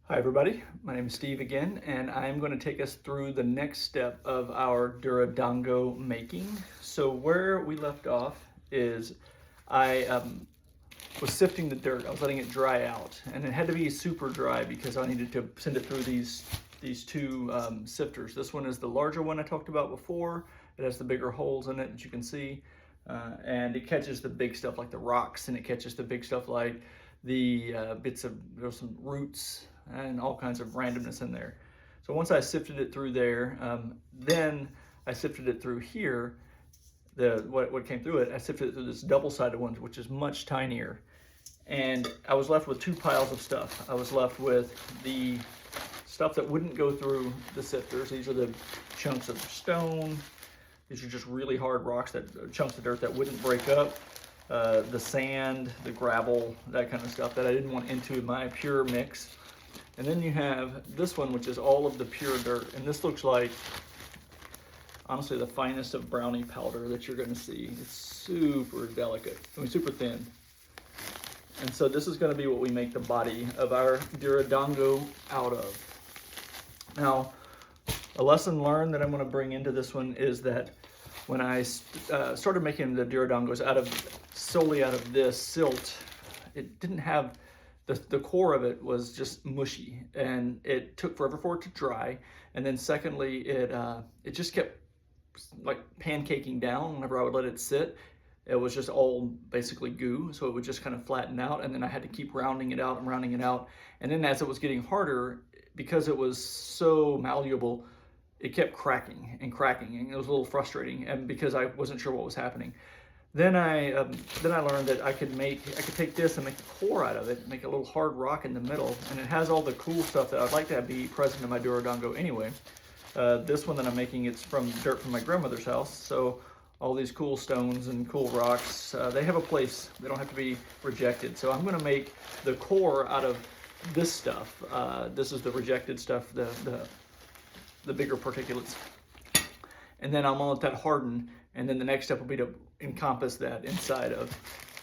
Hi everybody, my name is Steve again, and I'm going to take us through the next step of our Doradongo making. So where we left off is I was sifting the dirt. I was letting it dry out, and it had to be super dry because I needed to send it through these two sifters. This one is the larger one I talked about before. It has the bigger holes in it that you can see, and it catches the big stuff like the rocks, and it catches the big stuff like the bits of, there's some roots and all kinds of randomness in there. So once I sifted it through there, then I sifted it through here. What came through it, I sifted it through this double-sided one, which is much tinier. And I was left with two piles of stuff. I was left with the stuff that wouldn't go through the sifters. These are the chunks of stone. These are just really hard rocks, chunks of dirt that wouldn't break up. The sand, the gravel, that kind of stuff that I didn't want into my pure mix. And then you have this one, which is all of the pure dirt. And this looks like, honestly, the finest of brownie powder that you're gonna see. It's super delicate, I mean, super thin. And so this is gonna be what we make the body of our Doradongo out of. Now, a lesson learned that I'm gonna bring into this one is that when I started making the Doradongos solely out of this silt, it didn't have, the core of it was just mushy, and it took forever for it to dry. And then secondly, it just kept like pancaking down whenever I would let it sit. It was just all basically goo, so it would just kind of flatten out, and then I had to keep rounding it out and rounding it out. And then as it was getting harder, because it was so malleable, it kept cracking and cracking, and it was a little frustrating, and because I wasn't sure what was happening. Then I learned that I could take this and make the core out of it, make a little hard rock in the middle, and it has all the cool stuff that I'd like to have be present in my Doradongo anyway. This one that I'm making, it's from dirt from my grandmother's house, so all these cool stones and cool rocks, they have a place. They don't have to be rejected. So I'm going to make the core out of this stuff. This is the rejected stuff, the bigger particulates. And then I'm gonna let that harden, and then the next step will be to encompass that inside of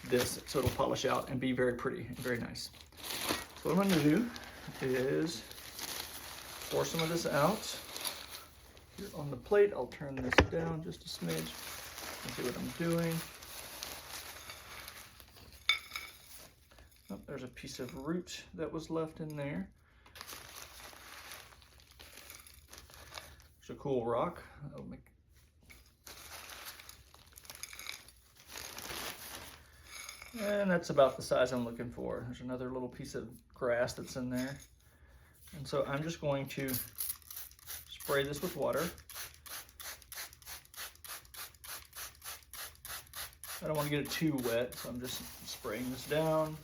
this so it'll polish out and be very pretty and very nice. So what I'm gonna do is pour some of this out. Here on the plate, I'll turn this down just a smidge and see what I'm doing. Oh, there's a piece of root that was left in there. It's a cool rock. And that's about the size I'm looking for. There's another little piece of grass that's in there. And so I'm just going to spray this with water. I don't want to get it too wet, so I'm just spraying this down.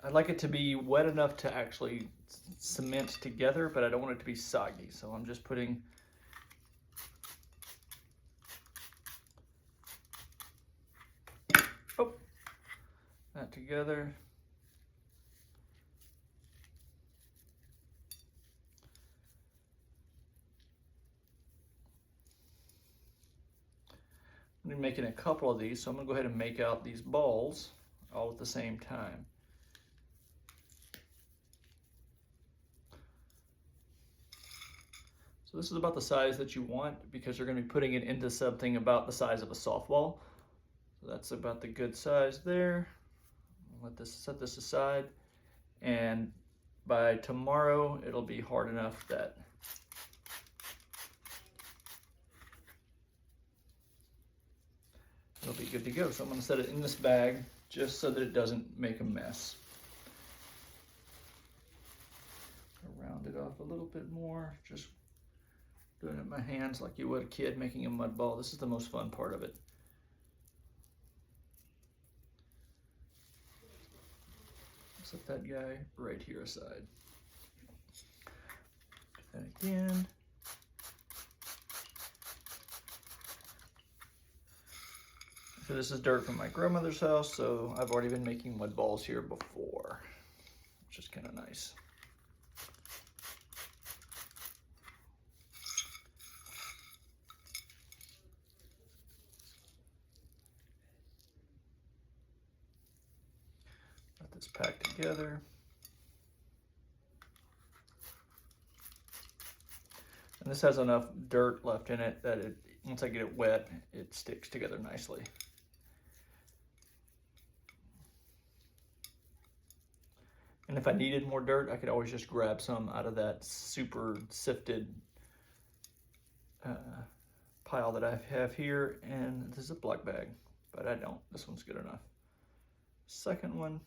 I'd like it to be wet enough to actually cement together, but I don't want it to be soggy. So I'm just putting that together. I'm making a couple of these, so I'm gonna go ahead and make out these balls all at the same time. So this is about the size that you want because you're going to be putting it into something about the size of a softball. So that's about the good size there. I'll set this aside, and by tomorrow it'll be hard enough that it'll be good to go. So I'm going to set it in this bag just so that it doesn't make a mess. I'll round it off a little bit more, just doing it in my hands like you would a kid making a mud ball. This is the most fun part of it. Set that guy right here aside. Do that again. So this is dirt from my grandmother's house, so I've already been making mud balls here before, which is kind of nice. this packed together. And this has enough dirt left in it that once I get it wet, it sticks together nicely. And if I needed more dirt, I could always just grab some out of that super sifted pile that I have here, and this is a Ziploc bag, but I don't. This one's good enough. Second one.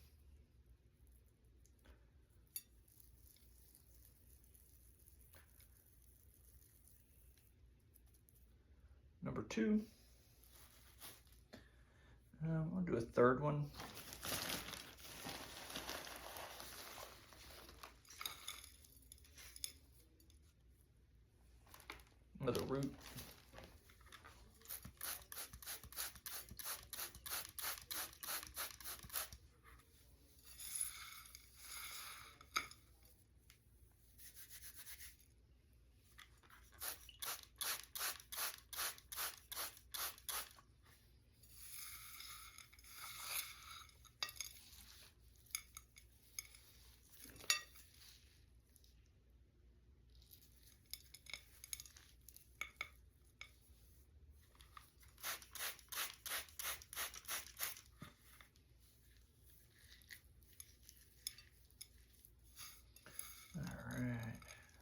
Number 2. I'll do a third one. Another root.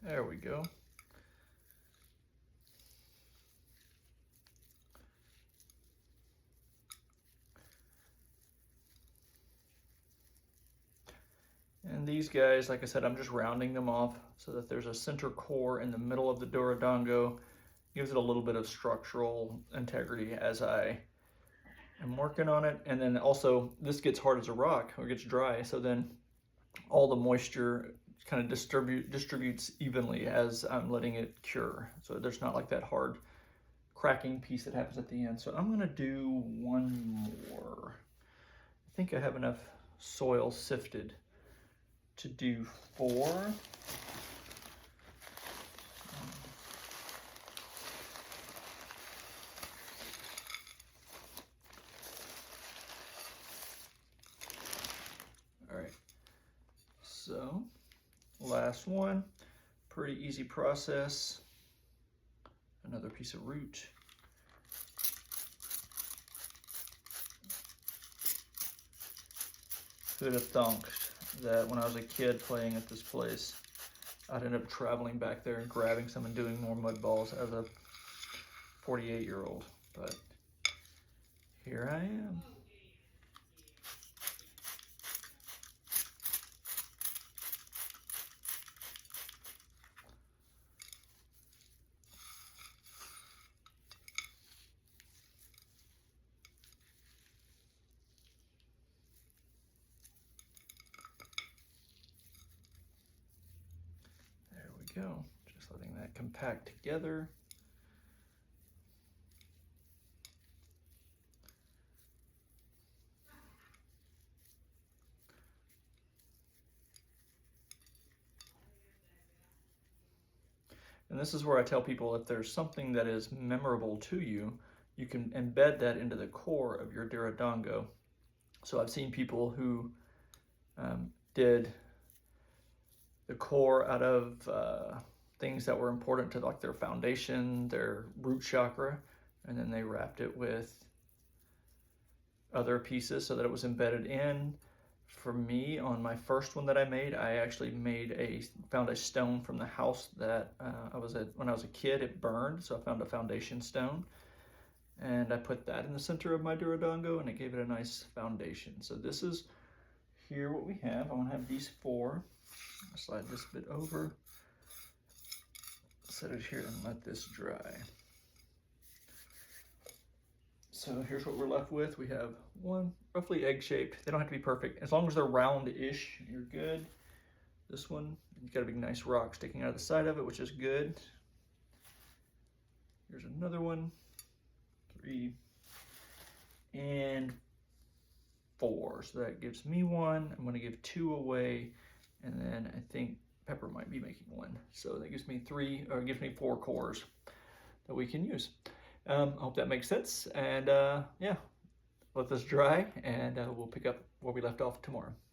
There we go. And these guys, like I said, I'm just rounding them off so that there's a center core in the middle of the Doradongo. Gives it a little bit of structural integrity as I am working on it. And then also this gets hard as a rock or gets dry, so then all the moisture kind of distributes evenly as I'm letting it cure. So there's not like that hard cracking piece that happens at the end. So I'm gonna do one more. I think I have enough soil sifted to do 4. All right, so last one, pretty easy process. Another piece of root. Who'd have thunk that when I was a kid playing at this place, I'd end up traveling back there and grabbing some and doing more mud balls as a 48-year-old, but here I am. Go. Just letting that compact together. And this is where I tell people if there's something that is memorable to you, you can embed that into the core of your Doradongo. So I've seen people who did the core out of things that were important to like their foundation, their root chakra, and then they wrapped it with other pieces so that it was embedded in. For me, on my first one that I made, I actually found a stone from the house that when I was a kid. It burned, so I found a foundation stone, and I put that in the center of my Doradongo, and it gave it a nice foundation. So this is here what we have. I'm gonna have these 4. I'll slide this bit over, set it here, and let this dry. So here's what we're left with. We have one roughly egg-shaped. They don't have to be perfect. As long as they're round-ish, you're good. This one, you've got a big nice rock sticking out of the side of it, which is good. Here's another one, 3, and 4. So that gives me 1. I'm gonna give 2 away, and then I think Pepper might be making 1. So that gives me 3, or gives me 4 cores that we can use. I hope that makes sense, and yeah, let this dry, and we'll pick up where we left off tomorrow.